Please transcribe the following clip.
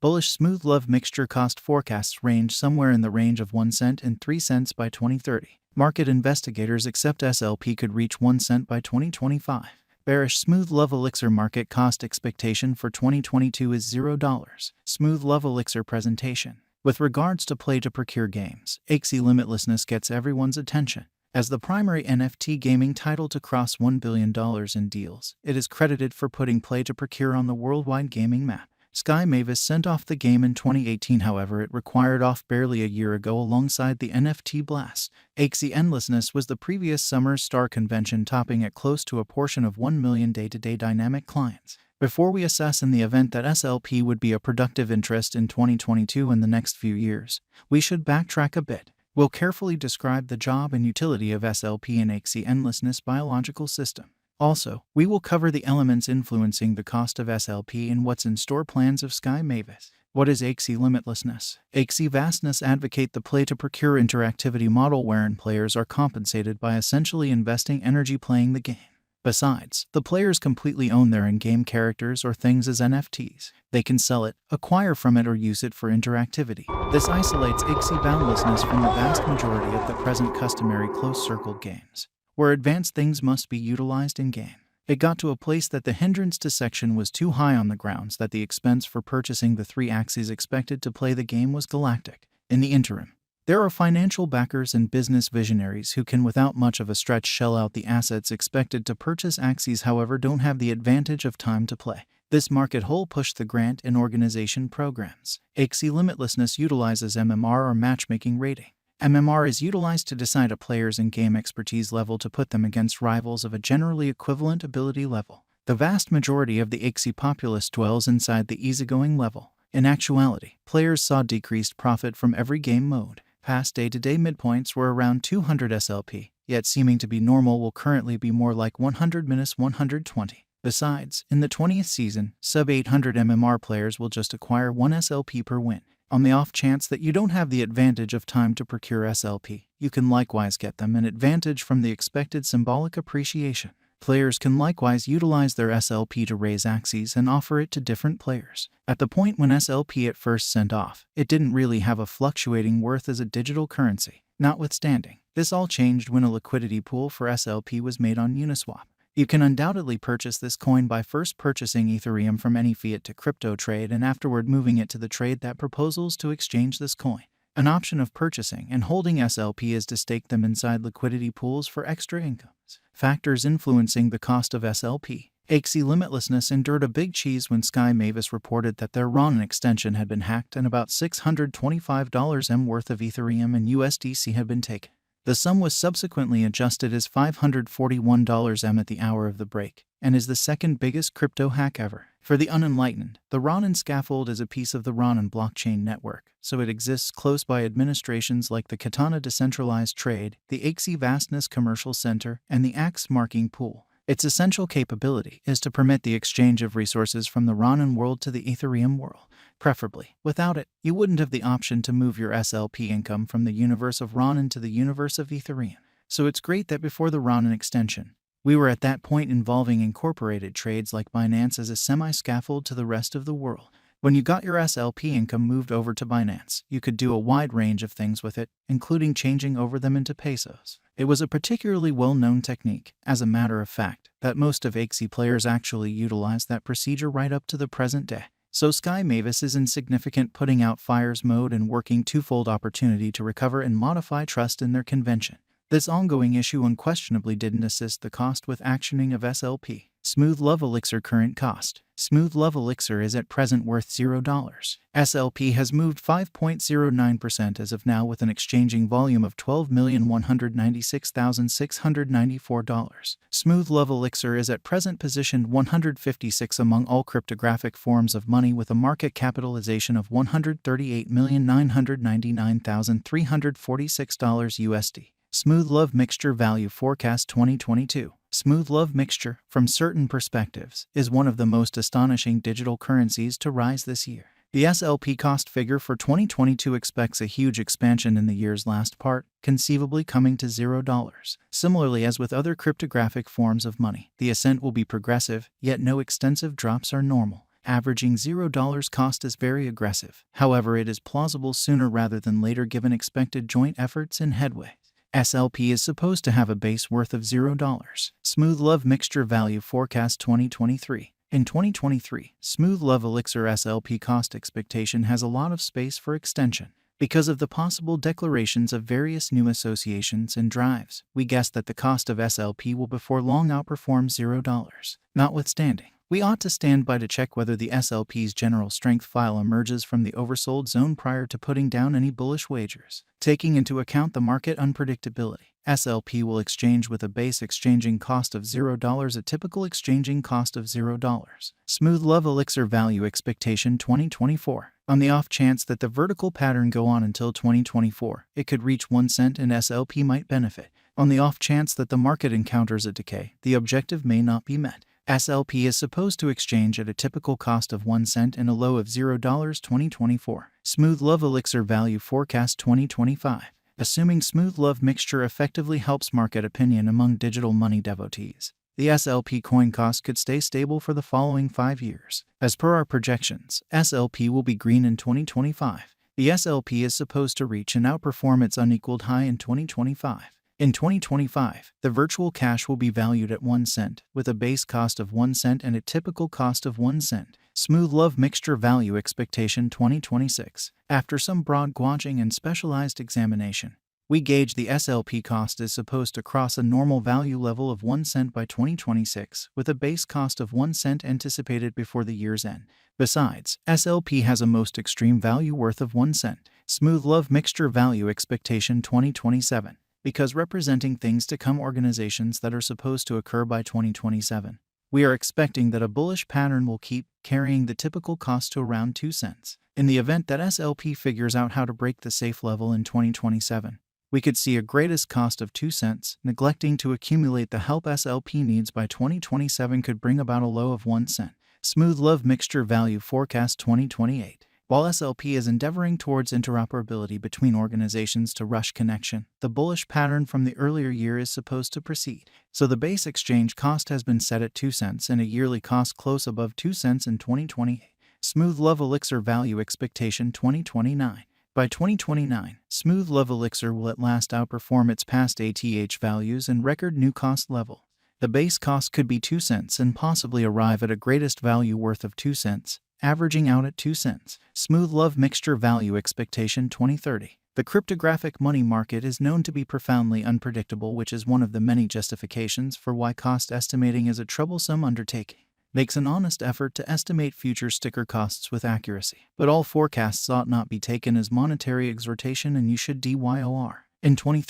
Bullish smooth love mixture cost forecasts range somewhere in the range of 1 cent and 3 cents by 2030. Market investigators accept SLP could reach 1 cent by 2025. Bearish smooth love Elixir market cost expectation for 2022 is $0. Smooth love Elixir presentation. With regards to play to procure games, axie limitlessness gets everyone's attention. As the primary NFT gaming title to cross $1 billion in deals, it is credited for putting play to procure on the worldwide gaming map. Sky Mavis sent off the game in 2018, however it required off barely a year ago alongside the NFT blast. Axie Endlessness was the previous summer's star convention, topping at close to a portion of 1 million day-to-day dynamic clients. Before we assess in the event that SLP would be a productive interest in 2022 and the next few years, we should backtrack a bit. We'll carefully describe the job and utility of SLP in Axie Endlessness biological system. Also, we will cover the elements influencing the cost of SLP and what's in store plans of Sky Mavis. What is Axie limitlessness? Axie vastness advocate the play-to-procure interactivity model wherein players are compensated by essentially investing energy playing the game. Besides, the players completely own their in-game characters or things as NFTs. They can sell it, acquire from it, or use it for interactivity. This isolates Axie boundlessness from the vast majority of the present customary close-circled games, where advanced things must be utilized in-game. It got to a place that the hindrance to section was too high on the grounds that the expense for purchasing the 3 axies expected to play the game was galactic. In the interim, there are financial backers and business visionaries who can without much of a stretch shell out the assets expected to purchase axies, however don't have the advantage of time to play. This market hole pushed the grant and organization programs. Axie limitlessness utilizes MMR or matchmaking rating. MMR is utilized to decide a player's in-game expertise level to put them against rivals of a generally equivalent ability level. The vast majority of the Axie populace dwells inside the easygoing level. In actuality, players saw decreased profit from every game mode. Past day-to-day midpoints were around 200 SLP, yet seeming to be normal will currently be more like 100-120. Besides, in the 20th season, sub-800 MMR players will just acquire 1 SLP per win. On the off chance that you don't have the advantage of time to procure SLP, you can likewise get them an advantage from the expected symbolic appreciation. Players can likewise utilize their SLP to raise axies and offer it to different players. At the point when SLP at first sent off, it didn't really have a fluctuating worth as a digital currency. Notwithstanding, this all changed when a liquidity pool for SLP was made on Uniswap. You can undoubtedly purchase this coin by first purchasing Ethereum from any fiat to crypto trade and afterward moving it to the trade that proposals to exchange this coin. An option of purchasing and holding SLP is to stake them inside liquidity pools for extra incomes. Factors influencing the cost of SLP. Axie limitlessness endured a big cheese when Sky Mavis reported that their Ronin extension had been hacked and about $625 M worth of Ethereum and USDC had been taken. The sum was subsequently adjusted as $541 M at the hour of the break, and is the second biggest crypto hack ever. For the unenlightened, the Ronin scaffold is a piece of the Ronin blockchain network, so it exists close by administrations like the Katana Decentralized Trade, the Axie Vastness Commercial Center, and the Axe Marking Pool. Its essential capability is to permit the exchange of resources from the Ronin world to the Ethereum world. Preferably, without it, you wouldn't have the option to move your SLP income from the universe of Ronin to the universe of Ethereum. So it's great that before the Ronin extension, we were at that point involving incorporated trades like Binance as a semi-scaffold to the rest of the world. When you got your SLP income moved over to Binance, you could do a wide range of things with it, including changing over them into pesos. It was a particularly well-known technique, as a matter of fact, that most of Axie players actually utilize that procedure right up to the present day. So Sky Mavis is in significant putting out fires mode and working twofold opportunity to recover and modify trust in their convention. This ongoing issue unquestionably didn't assist the cost with actioning of SLP. Smooth Love Elixir current cost. Smooth Love Elixir is at present worth $0. SLP has moved 5.09% as of now with an exchanging volume of $12,196,694. Smooth Love Elixir is at present positioned 156 among all cryptographic forms of money with a market capitalization of $138,999,346 USD. Smooth Love Mixture Value Forecast 2022. Smooth Love Mixture, from certain perspectives, is one of the most astonishing digital currencies to rise this year. The SLP cost figure for 2022 expects a huge expansion in the year's last part, conceivably coming to $0. Similarly, as with other cryptographic forms of money, the ascent will be progressive, yet no extensive drops are normal. Averaging $0 cost is very aggressive. However, it is plausible sooner rather than later given expected joint efforts and headway. SLP is supposed to have a base worth of $0. Smooth Love Mixture Value Forecast 2023. In 2023, Smooth Love Elixir SLP cost expectation has a lot of space for extension. Because of the possible declarations of various new associations and drives, we guess that the cost of SLP will before long outperform $0. Notwithstanding, we ought to stand by to check whether the SLP's general strength file emerges from the oversold zone prior to putting down any bullish wagers. Taking into account the market unpredictability, SLP will exchange with a base exchanging cost of $0, a typical exchanging cost of $0. Smooth Love Elixir Value Expectation 2024. On the off chance that the vertical pattern go on until 2024, it could reach 1 cent and SLP might benefit. On the off chance that the market encounters a decay, the objective may not be met. SLP is supposed to exchange at a typical cost of 1 cent and a low of $0 2024. Smooth Love Elixir Value Forecast 2025. Assuming Smooth Love Mixture effectively helps market opinion among digital money devotees, the SLP coin cost could stay stable for the following 5 years. As per our projections, SLP will be green in 2025. The SLP is supposed to reach and outperform its unequaled high in 2025. In 2025, the virtual cash will be valued at 1 cent, with a base cost of 1 cent and a typical cost of 1 cent. Smooth Love Mixture Value Expectation 2026. After some broad gauging and specialized examination, we gauge the SLP cost is supposed to cross a normal value level of 1 cent by 2026, with a base cost of 1 cent anticipated before the year's end. Besides, SLP has a most extreme value worth of 1 cent. Smooth Love Mixture Value Expectation 2027. Because representing things to come organizations that are supposed to occur by 2027, we are expecting that a bullish pattern will keep carrying the typical cost to around 2 cents. In the event that SLP figures out how to break the safe level in 2027, we could see a greatest cost of 2 cents. Neglecting to accumulate the help SLP needs by 2027 could bring about a low of 1 cent. Smooth Love Mixture Value Forecast 2028. While SLP is endeavoring towards interoperability between organizations to rush connection, the bullish pattern from the earlier year is supposed to proceed. So the base exchange cost has been set at 2 cents and a yearly cost close above 2 cents in 2028. Smooth Love Elixir Value Expectation 2029. By 2029, Smooth Love Elixir will at last outperform its past ATH values and record new cost level. The base cost could be 2 cents and possibly arrive at a greatest value worth of 2 cents. Averaging out at 2 cents. Smooth Love Mixture Value Expectation 2030. The cryptographic money market is known to be profoundly unpredictable, which is one of the many justifications for why cost estimating is a troublesome undertaking. Makes an honest effort to estimate future sticker costs with accuracy. But all forecasts ought not be taken as monetary exhortation and you should DYOR. In 2030,